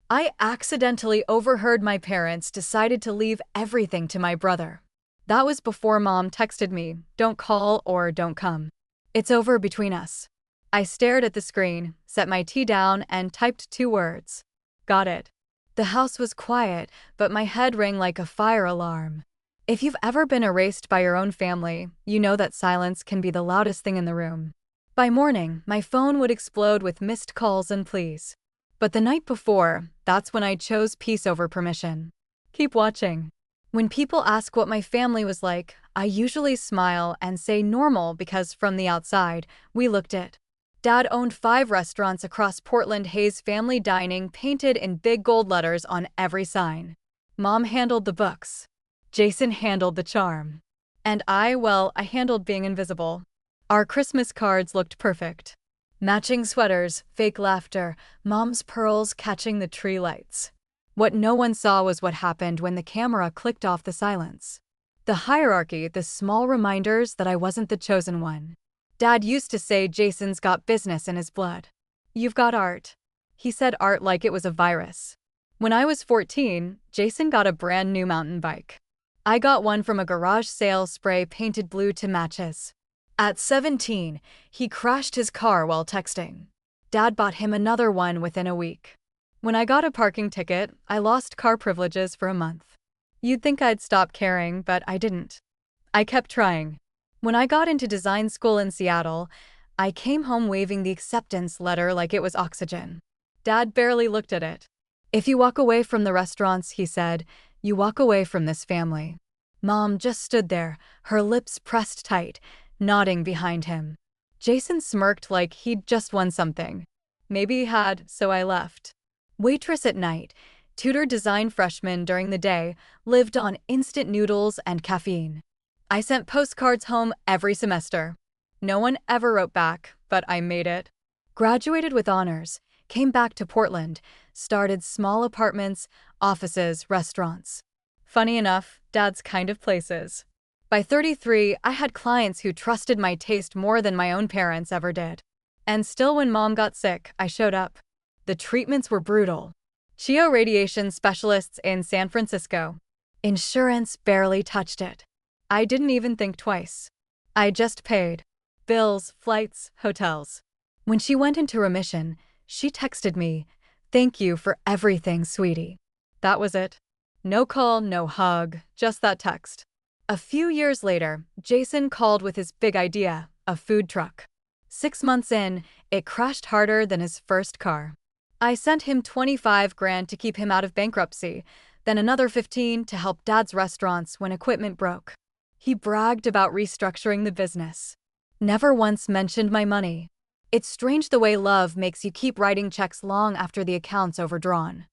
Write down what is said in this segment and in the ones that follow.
I accidentally overheard my parents decided to leave everything to my brother. That was before Mom texted me, "Don't call or don't come. It's over between us." I stared at the screen, set my tea down, and typed 2 words. Got it. The house was quiet, but my head rang like a fire alarm. If you've ever been erased by your own family, you know that silence can be the loudest thing in the room. By morning, my phone would explode with missed calls and pleas. But the night before, that's when I chose peace over permission. Keep watching. When people ask what my family was like, I usually smile and say normal because from the outside, we looked it. Dad owned 5 restaurants across Portland. Hayes Family Dining painted in big gold letters on every sign. Mom handled the books. Jason handled the charm. And I handled being invisible. Our Christmas cards looked perfect. Matching sweaters, fake laughter, Mom's pearls catching the tree lights. What no one saw was what happened when the camera clicked off the silence. The hierarchy, the small reminders that I wasn't the chosen one. Dad used to say Jason's got business in his blood. You've got art. He said art like it was a virus. When I was 14, Jason got a brand new mountain bike. I got one from a garage sale, spray painted blue to match his. At 17, he crashed his car while texting. Dad bought him another one within a week. When I got a parking ticket, I lost car privileges for a month. You'd think I'd stop caring, but I didn't. I kept trying. When I got into design school in Seattle, I came home waving the acceptance letter like it was oxygen. Dad barely looked at it. If you walk away from the restaurants, he said, you walk away from this family. Mom just stood there, her lips pressed tight, nodding behind him. Jason smirked like he'd just won something. Maybe he had, so I left. Waitress at night, tutor design freshman during the day, lived on instant noodles and caffeine. I sent postcards home every semester. No one ever wrote back, but I made it. Graduated with honors, came back to Portland, started small apartments, offices, restaurants. Funny enough, Dad's kind of places. By 33, I had clients who trusted my taste more than my own parents ever did. And still when Mom got sick, I showed up. The treatments were brutal. Chio radiation specialists in San Francisco. Insurance barely touched it. I didn't even think twice. I just paid. Bills, flights, hotels. When she went into remission, she texted me, "Thank you for everything, sweetie." That was it. No call, no hug, just that text. A few years later, Jason called with his big idea, a food truck. 6 months in, it crashed harder than his first car. I sent him 25 grand to keep him out of bankruptcy, then another 15 to help Dad's restaurants when equipment broke. He bragged about restructuring the business. Never once mentioned my money. It's strange the way love makes you keep writing checks long after the account's overdrawn.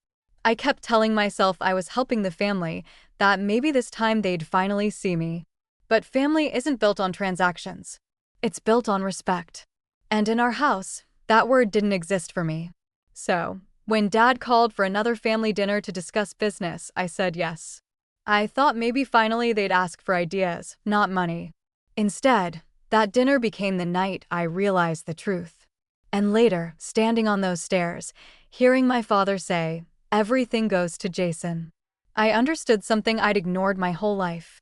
I kept telling myself I was helping the family, that maybe this time they'd finally see me. But family isn't built on transactions. It's built on respect. And in our house, that word didn't exist for me. So, when Dad called for another family dinner to discuss business, I said yes. I thought maybe finally they'd ask for ideas, not money. Instead, that dinner became the night I realized the truth. And later, standing on those stairs, hearing my father say, "Everything goes to Jason," I understood something I'd ignored my whole life.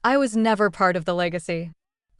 I was never part of the legacy.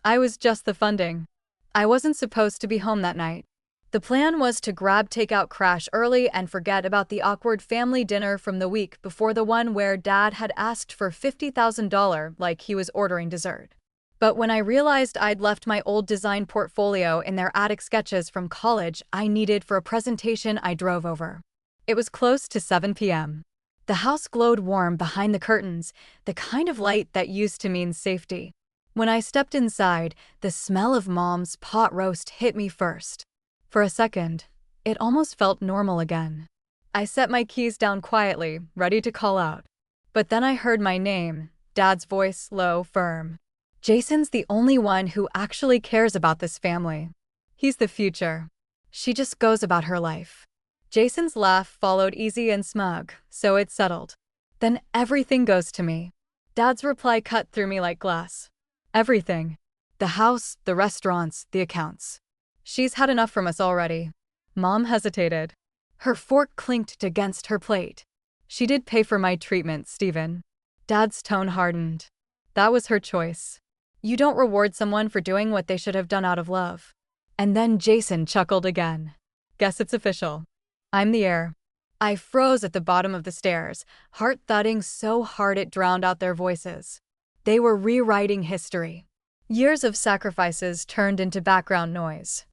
I was just the funding. I wasn't supposed to be home that night. The plan was to grab takeout, crash early, and forget about the awkward family dinner from the week before, the one where Dad had asked for $50,000 like he was ordering dessert. But when I realized I'd left my old design portfolio in their attic, sketches from college I needed for a presentation, I drove over. It was close to 7 p.m. The house glowed warm behind the curtains, the kind of light that used to mean safety. When I stepped inside, the smell of Mom's pot roast hit me first. For a second, it almost felt normal again. I set my keys down quietly, ready to call out. But then I heard my name, Dad's voice, low, firm. "Jason's the only one who actually cares about this family. He's the future. She just goes about her life." Jason's laugh followed, easy and smug, so it settled. "Then everything goes to me." Dad's reply cut through me like glass. "Everything. The house, the restaurants, the accounts. She's had enough from us already." Mom hesitated. Her fork clinked against her plate. She did pay for my treatment, Stephen. Dad's tone hardened. That was her choice. You don't reward someone for doing what they should have done out of love. And then Jason chuckled again. Guess it's official. I'm the heir. I froze at the bottom of the stairs, heart thudding so hard it drowned out their voices. They were rewriting history. Years of sacrifices turned into background noise.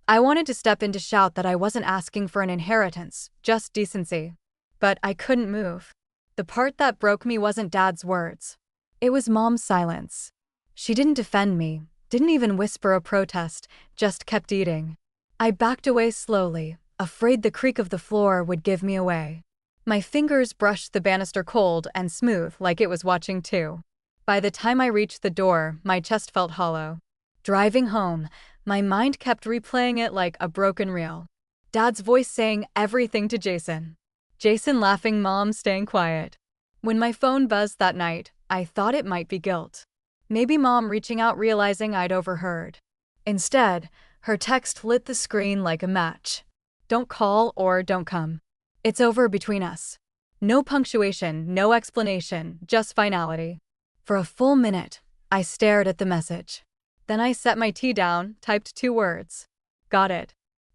I wanted to step in to shout that I wasn't asking for an inheritance, just decency. But I couldn't move. The part that broke me wasn't Dad's words. It was Mom's silence. She didn't defend me, didn't even whisper a protest, just kept eating. I backed away slowly, afraid the creak of the floor would give me away. My fingers brushed the banister cold and smooth like it was watching too. By the time I reached the door, my chest felt hollow. Driving home, my mind kept replaying it like a broken reel. Dad's voice saying everything to Jason. Jason laughing, Mom staying quiet. When my phone buzzed that night, I thought it might be guilt. Maybe Mom reaching out realizing I'd overheard. Instead, her text lit the screen like a match. Don't call or don't come. It's over between us. No punctuation, no explanation, just finality. For a full minute, I stared at the message. Then I set my tea down, typed 2 words. Got it.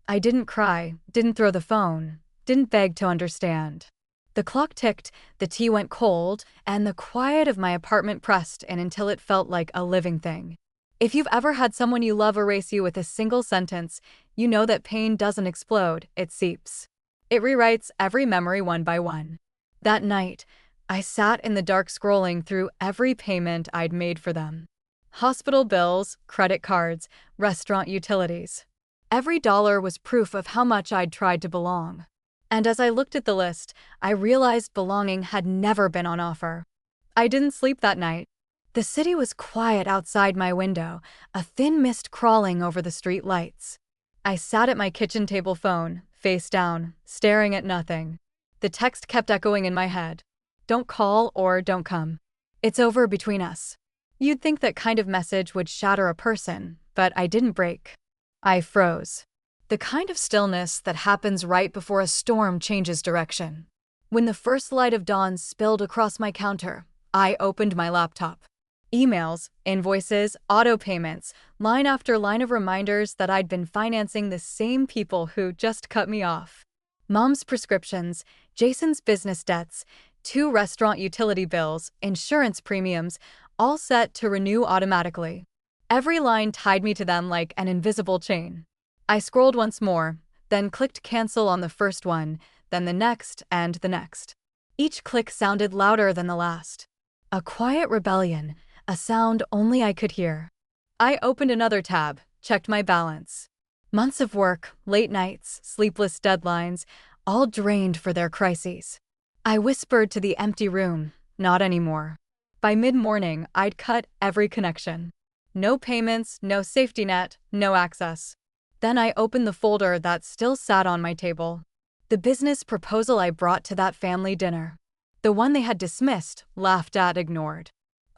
I didn't cry, didn't throw the phone, didn't beg to understand. The clock ticked, the tea went cold, and the quiet of my apartment pressed in until it felt like a living thing. If you've ever had someone you love erase you with a single sentence, you know that pain doesn't explode, it seeps. It rewrites every memory one by one. That night, I sat in the dark scrolling through every payment I'd made for them. Hospital bills, credit cards, restaurant utilities. Every dollar was proof of how much I'd tried to belong. And as I looked at the list, I realized belonging had never been on offer. I didn't sleep that night. The city was quiet outside my window, a thin mist crawling over the street lights. I sat at my kitchen table phone, face down, staring at nothing. The text kept echoing in my head. Don't call or don't come. It's over between us. You'd think that kind of message would shatter a person, but I didn't break. I froze. The kind of stillness that happens right before a storm changes direction. When the first light of dawn spilled across my counter, I opened my laptop. Emails, invoices, auto payments, line after line of reminders that I'd been financing the same people who just cut me off. Mom's prescriptions, Jason's business debts, 2 restaurant utility bills, insurance premiums, all set to renew automatically. Every line tied me to them like an invisible chain. I scrolled once more, then clicked cancel on the first one, then the next and the next. Each click sounded louder than the last. A quiet rebellion, a sound only I could hear. I opened another tab, checked my balance. Months of work, late nights, sleepless deadlines, all drained for their crises. I whispered to the empty room, not anymore. By mid-morning, I'd cut every connection. No payments, no safety net, no access. Then I opened the folder that still sat on my table. The business proposal I brought to that family dinner. The one they had dismissed, laughed at, ignored.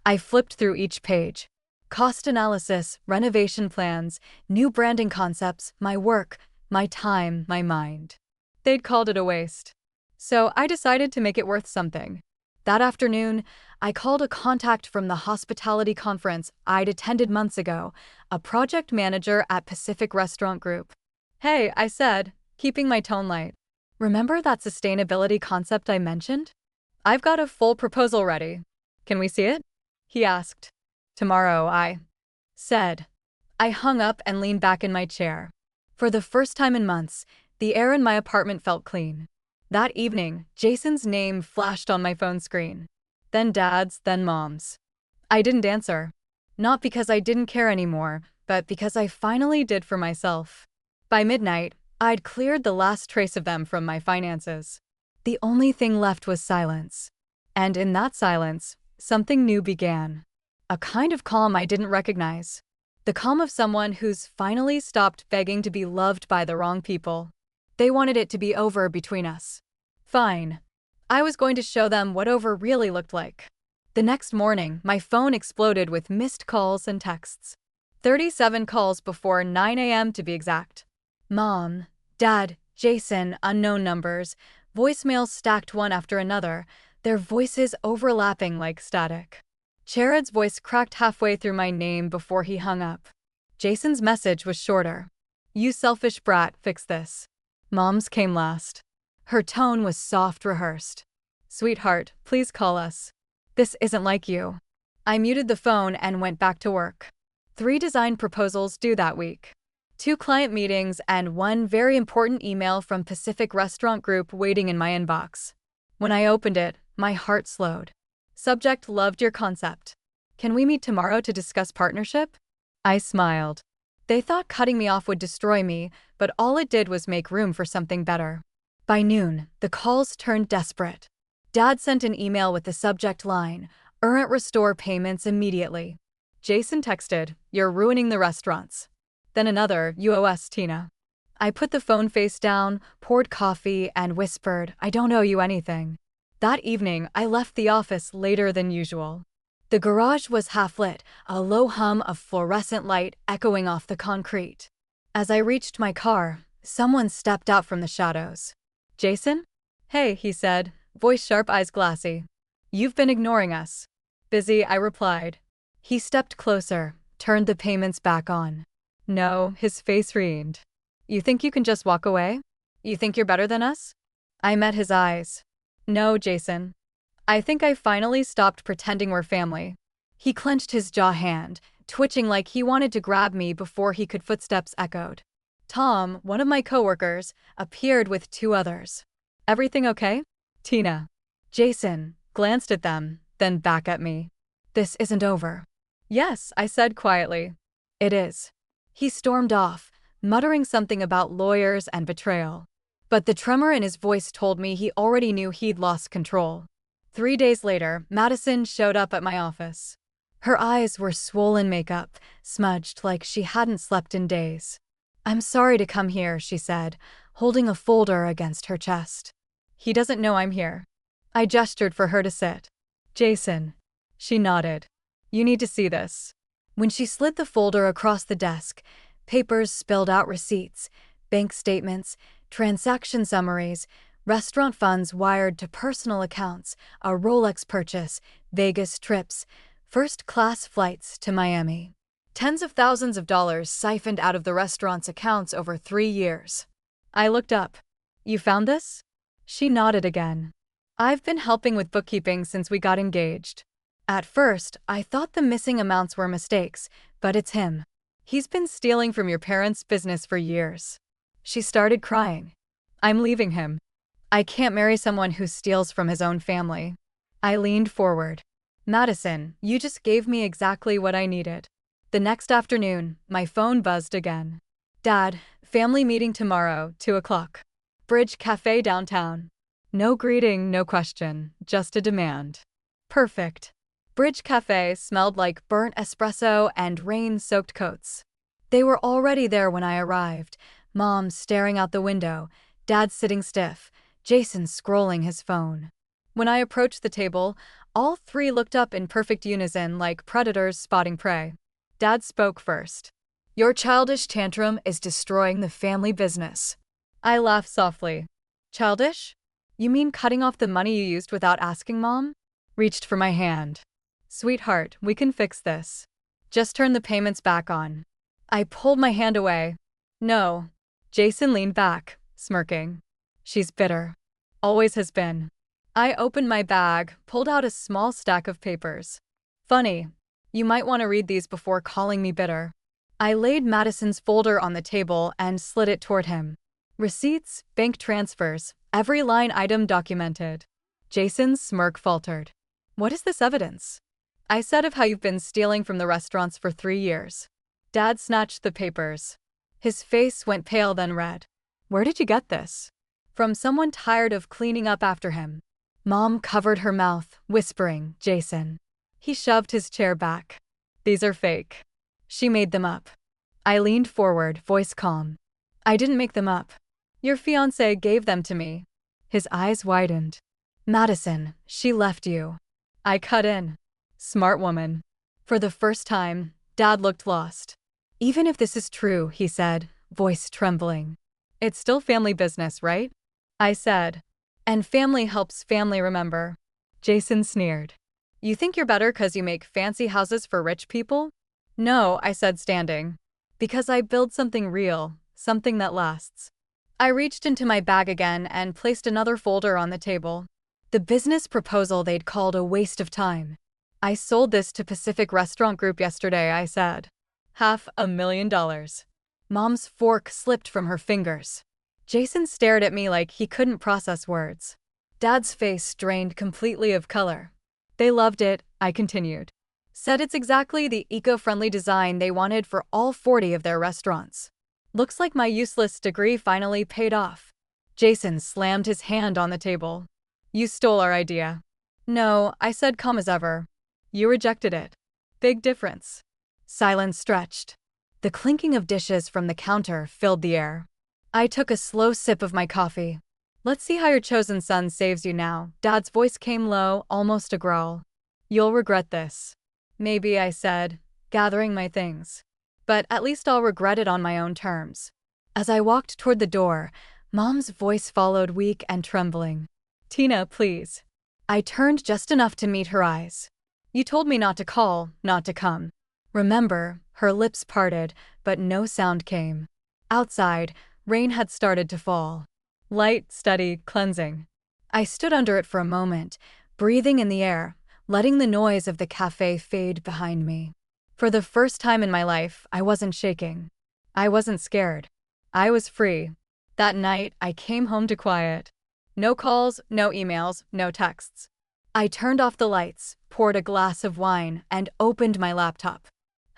I flipped through each page. Cost analysis, renovation plans, new branding concepts, my work, my time, my mind. They'd called it a waste. So I decided to make it worth something. That afternoon, I called a contact from the hospitality conference I'd attended months ago, a project manager at Pacific Restaurant Group. Hey, I said, keeping my tone light. Remember that sustainability concept I mentioned? I've got a full proposal ready. Can we see it? He asked. Tomorrow, I said. I hung up and leaned back in my chair. For the first time in months, the air in my apartment felt clean. That evening, Jason's name flashed on my phone screen. Then Dad's, then Mom's. I didn't answer. Not because I didn't care anymore, but because I finally did for myself. By midnight, I'd cleared the last trace of them from my finances. The only thing left was silence. And in that silence, something new began. A kind of calm I didn't recognize. The calm of someone who's finally stopped begging to be loved by the wrong people. They wanted it to be over between us. Fine. I was going to show them what over really looked like. The next morning, my phone exploded with missed calls and texts. 37 calls before 9 a.m. to be exact. Mom, Dad, Jason, unknown numbers, voicemails stacked one after another, their voices overlapping like static. Jared's voice cracked halfway through my name before he hung up. Jason's message was shorter. You selfish brat, fix this. Mom's came last. Her tone was soft rehearsed. Sweetheart, please call us. This isn't like you. I muted the phone and went back to work. 3 design proposals due that week. 2 client meetings and 1 very important email from Pacific Restaurant Group waiting in my inbox. When I opened it, my heart slowed. Subject: loved your concept. Can we meet tomorrow to discuss partnership? I smiled. They thought cutting me off would destroy me, but all it did was make room for something better. By noon, the calls turned desperate. Dad sent an email with the subject line, "Urgent restore payments immediately." Jason texted, "You're ruining the restaurants." Then another, "UOS Tina." I put the phone face down, poured coffee, and whispered, "I don't owe you anything." That evening, I left the office later than usual. The garage was half-lit, a low hum of fluorescent light echoing off the concrete. As I reached my car, someone stepped out from the shadows. "Jason?" "Hey," he said, voice sharp, eyes glassy. "You've been ignoring us." "Busy," I replied. He stepped closer, turned the payments back on. No, his face wrinkled. "You think you can just walk away? You think you're better than us?" I met his eyes. "No, Jason. I think I finally stopped pretending we're family." He clenched his jaw hand, twitching like he wanted to grab me before he could. Footsteps echoed. Tom, one of my coworkers, appeared with 2 others. "Everything okay?" "Tina." Jason glanced at them, then back at me. "This isn't over." "Yes," I said quietly. "It is." He stormed off, muttering something about lawyers and betrayal. But the tremor in his voice told me he already knew he'd lost control. 3 days later, Madison showed up at my office. Her eyes were swollen, makeup smudged like she hadn't slept in days. "I'm sorry to come here," she said, holding a folder against her chest. "He doesn't know I'm here." I gestured for her to sit. "Jason." She nodded. "You need to see this." When she slid the folder across the desk, papers spilled out: receipts, bank statements, transaction summaries, restaurant funds wired to personal accounts, a Rolex purchase, Vegas trips, first-class flights to Miami. Tens of thousands of dollars siphoned out of the restaurant's accounts over 3 years. I looked up. "You found this?" She nodded again. "I've been helping with bookkeeping since we got engaged. At first, I thought the missing amounts were mistakes, but it's him. He's been stealing from your parents' business for years." She started crying. "I'm leaving him. I can't marry someone who steals from his own family." I leaned forward. "Madison, you just gave me exactly what I needed." The next afternoon, my phone buzzed again. "Dad, family meeting tomorrow, 2 o'clock. Bridge Cafe downtown." No greeting, no question, just a demand. Perfect. Bridge Cafe smelled like burnt espresso and rain-soaked coats. They were already there when I arrived, Mom staring out the window, Dad sitting stiff, Jason scrolling his phone. When I approached the table, all 3 looked up in perfect unison like predators spotting prey. Dad spoke first. "Your childish tantrum is destroying the family business." I laughed softly. "Childish? You mean cutting off the money you used without asking, Mom?" Reached for my hand. "Sweetheart, we can fix this. Just turn the payments back on." I pulled my hand away. "No." Jason leaned back, smirking. "She's bitter. Always has been." I opened my bag, pulled out a small stack of papers. "Funny. You might want to read these before calling me bitter." I laid Madison's folder on the table and slid it toward him. Receipts, bank transfers, every line item documented. Jason's smirk faltered. "What is this evidence?" I said of how you've been stealing from the restaurants for 3 years. Dad snatched the papers. His face went pale then red. "Where did you get this?" "From someone tired of cleaning up after him." Mom covered her mouth, whispering, "Jason." He shoved his chair back. "These are fake. She made them up." I leaned forward, voice calm. "I didn't make them up. Your fiancé gave them to me." His eyes widened. "Madison, she left you." I cut in. "Smart woman." For the first time, Dad looked lost. "Even if this is true," he said, voice trembling, It's still family business, right? I said. And family helps family remember. Jason sneered. You think you're better 'cause you make fancy houses for rich people? No, I said, standing. Because I build something real, something that lasts. I reached into my bag again and placed another folder on the table. The business proposal they'd called a waste of time. I sold this to Pacific Restaurant Group yesterday, I said. $500,000. Mom's fork slipped from her fingers. Jason stared at me like he couldn't process words. Dad's face drained completely of color. They loved it, I continued. Said it's exactly the eco-friendly design they wanted for all 40 of their restaurants. Looks like my useless degree finally paid off. Jason slammed his hand on the table. You stole our idea. No, I said, calm as ever. You rejected it. Big difference. Silence stretched. The clinking of dishes from the counter filled the air. I took a slow sip of my coffee. Let's see how your chosen son saves you now. Dad's voice came low, almost a growl. You'll regret this. Maybe, I said, gathering my things. But at least I'll regret it on my own terms. As I walked toward the door, Mom's voice followed, weak and trembling. Tina, please. I turned just enough to meet her eyes. You told me not to call, not to come. Remember, her lips parted, but no sound came. Outside, rain had started to fall. Light, steady, cleansing. I stood under it for a moment, breathing in the air, letting the noise of the cafe fade behind me. For the first time in my life, I wasn't shaking. I wasn't scared. I was free. That night, I came home to quiet. No calls, no emails, no texts. I turned off the lights, poured a glass of wine, and opened my laptop.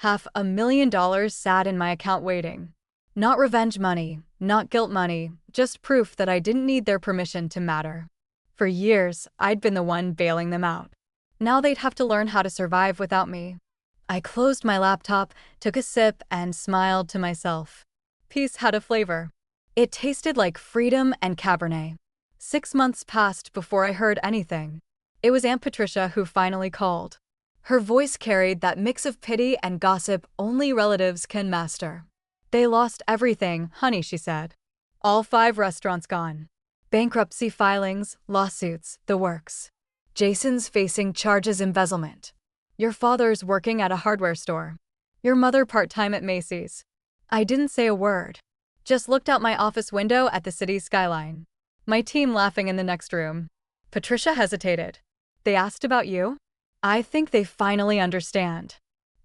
$500,000 sat in my account waiting. Not revenge money, not guilt money, just proof that I didn't need their permission to matter. For years, I'd been the one bailing them out. Now they'd have to learn how to survive without me. I closed my laptop, took a sip, and smiled to myself. Peace had a flavor. It tasted like freedom and Cabernet. 6 months passed before I heard anything. It was Aunt Patricia who finally called. Her voice carried that mix of pity and gossip only relatives can master. They lost everything, honey, she said. All 5 restaurants gone. Bankruptcy filings, lawsuits, the works. Jason's facing charges embezzlement. Your father's working at a hardware store. Your mother part-time at Macy's. I didn't say a word. Just looked out my office window at the city skyline. My team laughing in the next room. Patricia hesitated. They asked about you? I think they finally understand.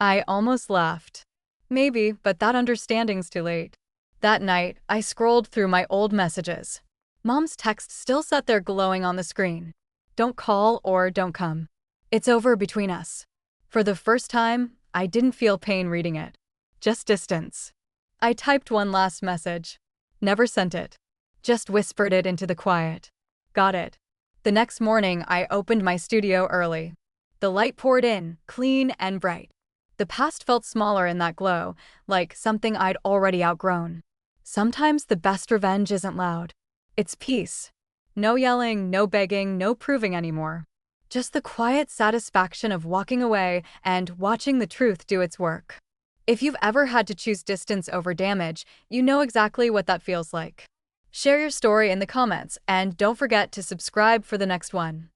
I almost laughed. Maybe, but that understanding's too late. That night, I scrolled through my old messages. Mom's text still sat there glowing on the screen. Don't call or don't come. It's over between us. For the first time, I didn't feel pain reading it. Just distance. I typed one last message. Never sent it. Just whispered it into the quiet. Got it. The next morning, I opened my studio early. The light poured in, clean and bright. The past felt smaller in that glow, like something I'd already outgrown. Sometimes the best revenge isn't loud. It's peace. No yelling, no begging, no proving anymore. Just the quiet satisfaction of walking away and watching the truth do its work. If you've ever had to choose distance over damage, you know exactly what that feels like. Share your story in the comments, and don't forget to subscribe for the next one.